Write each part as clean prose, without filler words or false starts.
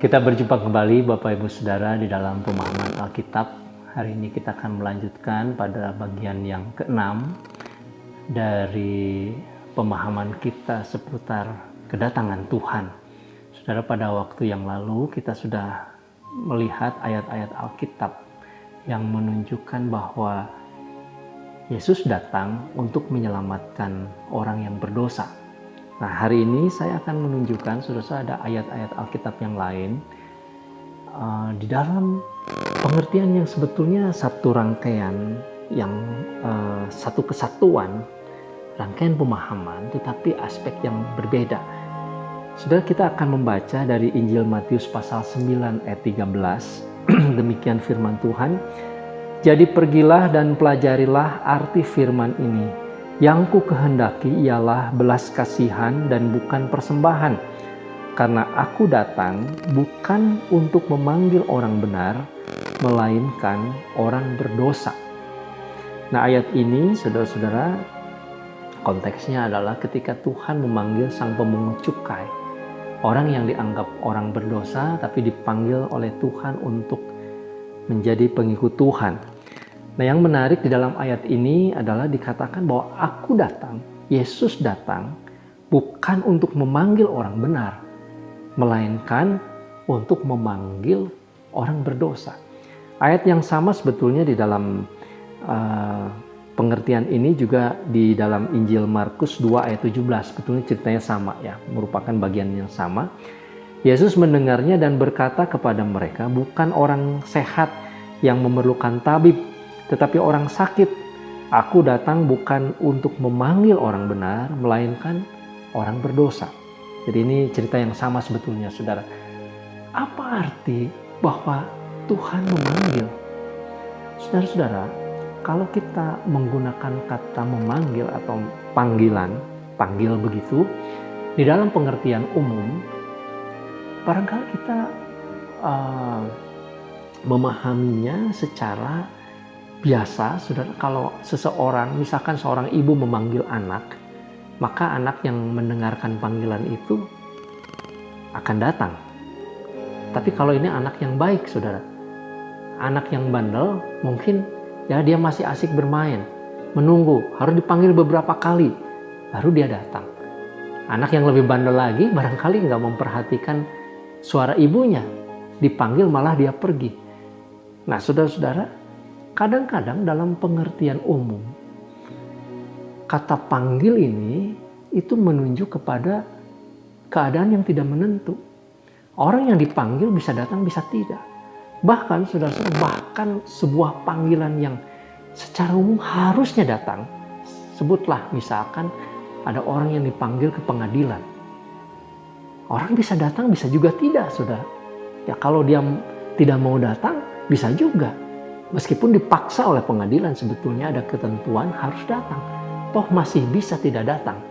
Kita berjumpa kembali Bapak Ibu Saudara di dalam pemahaman Alkitab. Hari ini kita akan melanjutkan pada bagian yang ke-6 dari pemahaman kita seputar kedatangan Tuhan. Saudara, pada waktu yang lalu kita sudah melihat ayat-ayat Alkitab yang menunjukkan bahwa Yesus datang untuk menyelamatkan orang yang berdosa. Nah, hari ini saya akan menunjukkan, saudara, ada ayat-ayat Alkitab yang lain di dalam pengertian yang sebetulnya satu rangkaian, yang satu kesatuan, rangkaian pemahaman, tetapi aspek yang berbeda. Saudara, kita akan membaca dari Injil Matius pasal 9 ayat 13. Demikian firman Tuhan. Jadi pergilah dan pelajarilah arti firman ini. Yang ku kehendaki ialah belas kasihan dan bukan persembahan. Karena aku datang bukan untuk memanggil orang benar, melainkan orang berdosa. Nah, ayat ini, saudara-saudara, konteksnya adalah ketika Tuhan memanggil sang pemungut cukai. Orang yang dianggap orang berdosa, tapi dipanggil oleh Tuhan untuk menjadi pengikut Tuhan. Nah, yang menarik di dalam ayat ini adalah dikatakan bahwa aku datang, Yesus datang, bukan untuk memanggil orang benar, melainkan untuk memanggil orang berdosa. Ayat yang sama sebetulnya di dalam pengertian ini juga di dalam Injil Markus 2 ayat 17. Sebetulnya ceritanya sama ya, merupakan bagian yang sama. Yesus mendengarnya dan berkata kepada mereka, bukan orang sehat yang memerlukan tabib, tetapi orang sakit. Aku datang bukan untuk memanggil orang benar, melainkan orang berdosa. Jadi ini cerita yang sama sebetulnya, saudara. Apa arti bahwa Tuhan memanggil? Saudara-saudara, kalau kita menggunakan kata memanggil atau panggilan, panggil begitu, di dalam pengertian umum, barangkali kita memahaminya secara biasa. Saudara, kalau seseorang, misalkan seorang ibu memanggil anak, maka anak yang mendengarkan panggilan itu akan datang. Tapi kalau ini anak yang baik, saudara, anak yang bandel, mungkin ya dia masih asik bermain, menunggu, harus dipanggil beberapa kali, baru dia datang. Anak yang lebih bandel lagi, barangkali nggak memperhatikan suara ibunya, dipanggil malah dia pergi. Nah, saudara-saudara, kadang-kadang dalam pengertian umum, kata panggil ini itu menunjuk kepada keadaan yang tidak menentu. Orang yang dipanggil bisa datang, bisa tidak. Bahkan, saudara-saudara, bahkan sebuah panggilan yang secara umum harusnya datang. Sebutlah misalkan ada orang yang dipanggil ke pengadilan. Orang bisa datang, bisa juga tidak, saudara. Ya, kalau dia tidak mau datang, bisa juga. Meskipun dipaksa oleh pengadilan, sebetulnya ada ketentuan harus datang. Toh masih bisa tidak datang.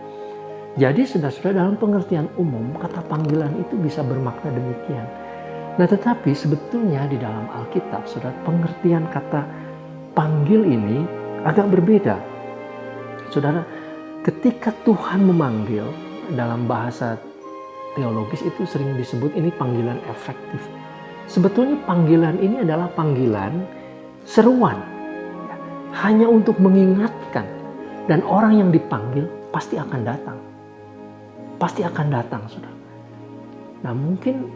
Jadi saudara-saudara, dalam pengertian umum, kata panggilan itu bisa bermakna demikian. Nah, tetapi sebetulnya di dalam Alkitab, saudara, pengertian kata panggil ini agak berbeda. Saudara, ketika Tuhan memanggil, dalam bahasa teologis itu sering disebut ini panggilan efektif. Sebetulnya panggilan ini adalah panggilan seruan, hanya untuk mengingatkan, dan orang yang dipanggil pasti akan datang. Pasti akan datang, saudara. Nah, mungkin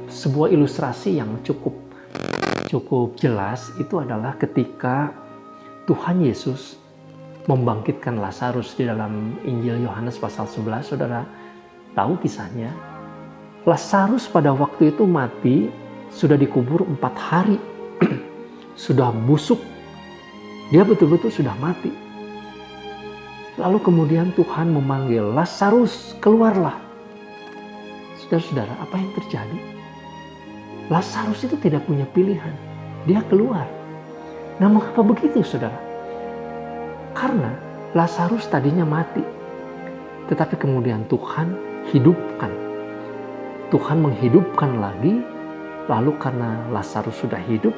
sebuah ilustrasi yang cukup jelas itu adalah ketika Tuhan Yesus membangkitkan Lazarus di dalam Injil Yohanes pasal 11, saudara tahu kisahnya. Lazarus pada waktu itu mati, sudah dikubur 4 hari, sudah busuk, dia betul-betul sudah mati. Lalu kemudian Tuhan memanggil, Lazarus, keluarlah. Saudara-saudara, apa yang terjadi? Lazarus itu tidak punya pilihan, dia keluar. Nah, mengapa begitu, saudara? Karena Lazarus tadinya mati, tetapi kemudian Tuhan hidupkan. Tuhan menghidupkan lagi, lalu karena Lazarus sudah hidup,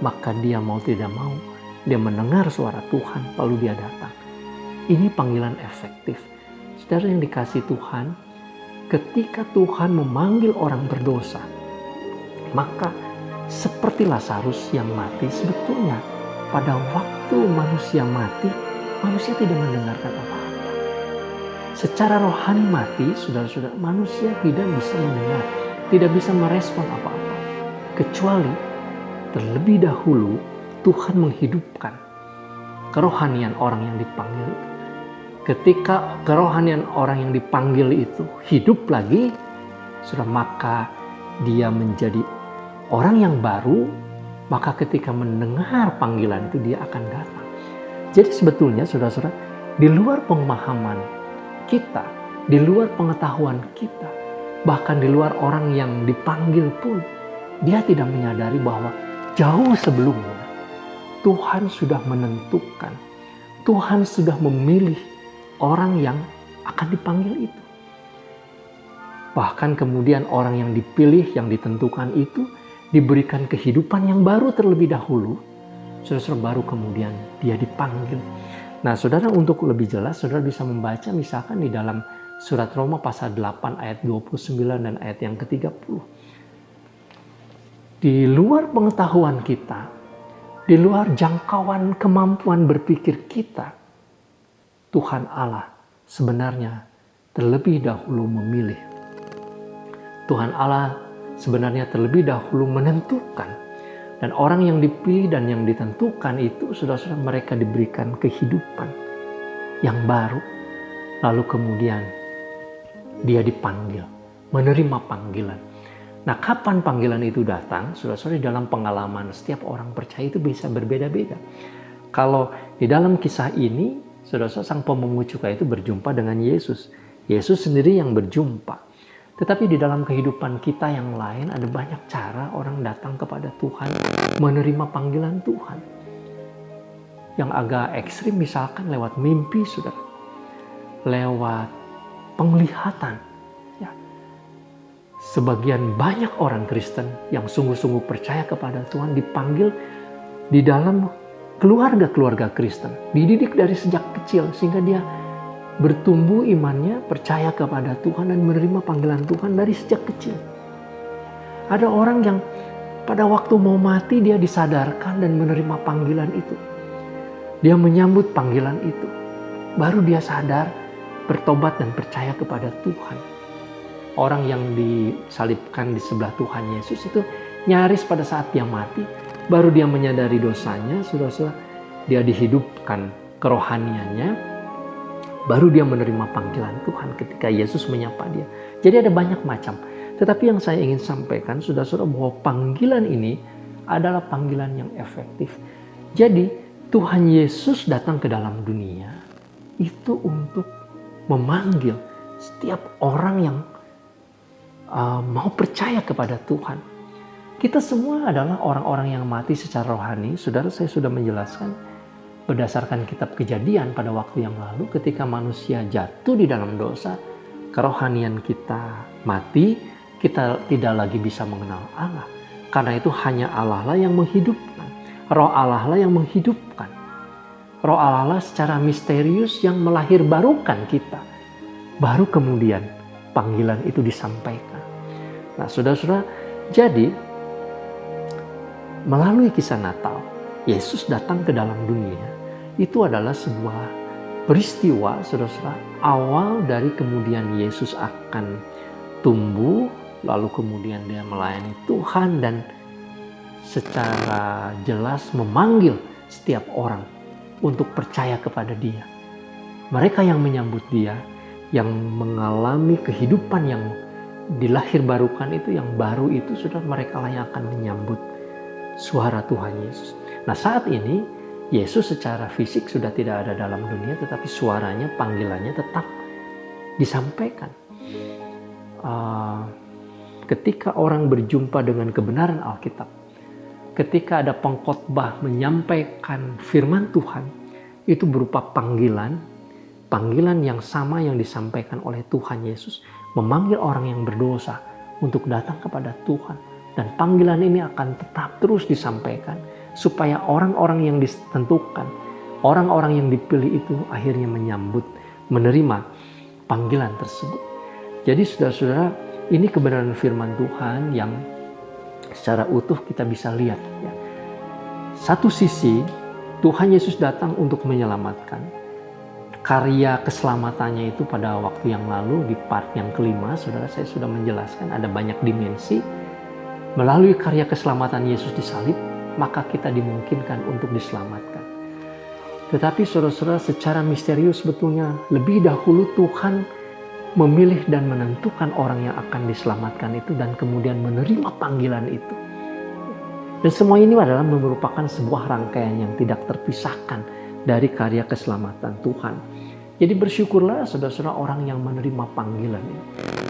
maka dia mau tidak mau, dia mendengar suara Tuhan, lalu dia datang. Ini panggilan efektif. Saudara yang dikasihi Tuhan, ketika Tuhan memanggil orang berdosa, maka seperti Lazarus yang mati, sebetulnya pada waktu manusia mati, manusia tidak mendengarkan apa-apa. Secara rohani mati, saudara-saudara, manusia tidak bisa mendengar, tidak bisa merespon apa-apa. Kecuali terlebih dahulu Tuhan menghidupkan kerohanian orang yang dipanggil itu. Ketika kerohanian orang yang dipanggil itu hidup lagi, sudah maka dia menjadi orang yang baru, maka ketika mendengar panggilan itu dia akan datang. Jadi sebetulnya saudara-saudara, di luar pemahaman kita, di luar pengetahuan kita, bahkan di luar orang yang dipanggil pun, dia tidak menyadari bahwa jauh sebelumnya Tuhan sudah menentukan, Tuhan sudah memilih orang yang akan dipanggil itu. Bahkan kemudian orang yang dipilih, yang ditentukan itu diberikan kehidupan yang baru terlebih dahulu, saudara baru kemudian dia dipanggil. Nah saudara, untuk lebih jelas saudara bisa membaca misalkan di dalam surat Roma pasal 8 ayat 29 dan ayat yang ke-30. Di luar pengetahuan kita, di luar jangkauan kemampuan berpikir kita, Tuhan Allah sebenarnya terlebih dahulu memilih. Tuhan Allah sebenarnya terlebih dahulu menentukan. Dan orang yang dipilih dan yang ditentukan itu saudara-saudara, mereka diberikan kehidupan yang baru. Lalu kemudian dia dipanggil, menerima panggilan. Nah kapan panggilan itu datang? Saudara-saudara, dalam pengalaman setiap orang percaya itu bisa berbeda-beda. Kalau di dalam kisah ini, saudara-saudara, sang pemungut cukai itu berjumpa dengan Yesus. Yesus sendiri yang berjumpa. Tetapi di dalam kehidupan kita yang lain ada banyak cara orang datang kepada Tuhan, menerima panggilan Tuhan. Yang agak ekstrim misalkan lewat mimpi, saudara. Lewat penglihatan. Ya. Sebagian banyak orang Kristen yang sungguh-sungguh percaya kepada Tuhan dipanggil di dalam keluarga-keluarga Kristen. Dididik dari sejak kecil sehingga dia bertumbuh imannya, percaya kepada Tuhan dan menerima panggilan Tuhan dari sejak kecil. Ada orang yang pada waktu mau mati dia disadarkan dan menerima panggilan itu. Dia menyambut panggilan itu. Baru dia sadar, bertobat dan percaya kepada Tuhan. Orang yang disalibkan di sebelah Tuhan Yesus itu nyaris pada saat dia mati, baru dia menyadari dosanya, saudara-saudara, dia dihidupkan kerohaniannya, baru dia menerima panggilan Tuhan ketika Yesus menyapa dia. Jadi ada banyak macam. Tetapi yang saya ingin sampaikan, saudara-saudara, bahwa panggilan ini adalah panggilan yang efektif. Jadi Tuhan Yesus datang ke dalam dunia itu untuk memanggil setiap orang yang mau percaya kepada Tuhan. Kita semua adalah orang-orang yang mati secara rohani. Saudara, saya sudah menjelaskan berdasarkan kitab Kejadian pada waktu yang lalu, ketika manusia jatuh di dalam dosa, kerohanian kita mati, kita tidak lagi bisa mengenal Allah. Karena itu hanya Allah lah yang menghidupkan. Roh Allah lah yang menghidupkan. Roh Allah lah secara misterius yang melahirbarukan kita. Baru kemudian panggilan itu disampaikan. Nah saudara-saudara, jadi melalui kisah Natal, Yesus datang ke dalam dunia, itu adalah sebuah peristiwa, saudara-saudara, awal dari kemudian Yesus akan tumbuh, lalu kemudian dia melayani Tuhan dan secara jelas memanggil setiap orang untuk percaya kepada dia. Mereka yang menyambut dia, yang mengalami kehidupan yang dilahirbarukan itu, yang baru itu, saudara, mereka lah yang akan menyambut suara Tuhan Yesus. Nah saat ini Yesus secara fisik sudah tidak ada dalam dunia, tetapi suaranya, panggilannya tetap disampaikan. Ketika orang berjumpa dengan kebenaran Alkitab, ketika ada pengkhotbah menyampaikan firman Tuhan, itu berupa panggilan yang sama yang disampaikan oleh Tuhan Yesus, memanggil orang yang berdosa untuk datang kepada Tuhan. Dan panggilan ini akan tetap terus disampaikan supaya orang-orang yang ditentukan, orang-orang yang dipilih itu akhirnya menyambut, menerima panggilan tersebut. Jadi saudara-saudara, ini kebenaran firman Tuhan yang secara utuh kita bisa lihat. Ya. Satu sisi, Tuhan Yesus datang untuk menyelamatkan. Karya keselamatannya itu pada waktu yang lalu di part yang kelima, saudara, saya sudah menjelaskan ada banyak dimensi. Melalui karya keselamatan Yesus di salib, maka kita dimungkinkan untuk diselamatkan. Tetapi saudara-saudara, secara misterius sebetulnya lebih dahulu Tuhan memilih dan menentukan orang yang akan diselamatkan itu dan kemudian menerima panggilan itu. Dan semua ini adalah merupakan sebuah rangkaian yang tidak terpisahkan dari karya keselamatan Tuhan. Jadi bersyukurlah saudara-saudara orang yang menerima panggilan ini.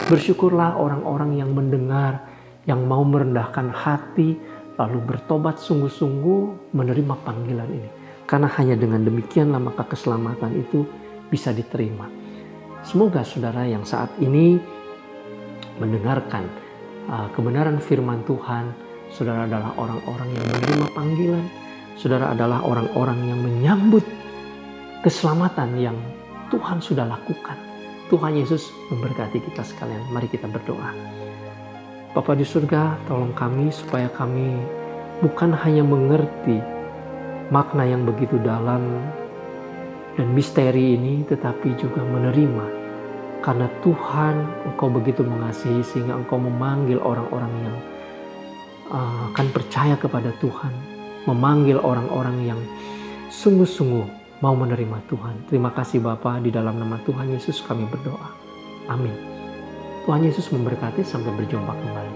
Bersyukurlah orang-orang yang mendengar, yang mau merendahkan hati, lalu bertobat sungguh-sungguh menerima panggilan ini. Karena hanya dengan demikianlah maka keselamatan itu bisa diterima. Semoga saudara yang saat ini mendengarkan kebenaran firman Tuhan, saudara adalah orang-orang yang menerima panggilan, saudara adalah orang-orang yang menyambut keselamatan yang Tuhan sudah lakukan. Tuhan Yesus memberkati kita sekalian. Mari kita berdoa. Bapa di surga, tolong kami supaya kami bukan hanya mengerti makna yang begitu dalam dan misteri ini, tetapi juga menerima. Karena Tuhan, Engkau begitu mengasihi sehingga Engkau memanggil orang-orang yang akan percaya kepada Tuhan. Memanggil orang-orang yang sungguh-sungguh mau menerima Tuhan. Terima kasih Bapa, di dalam nama Tuhan Yesus kami berdoa. Amin. Tuhan Yesus memberkati, sampai berjumpa kembali.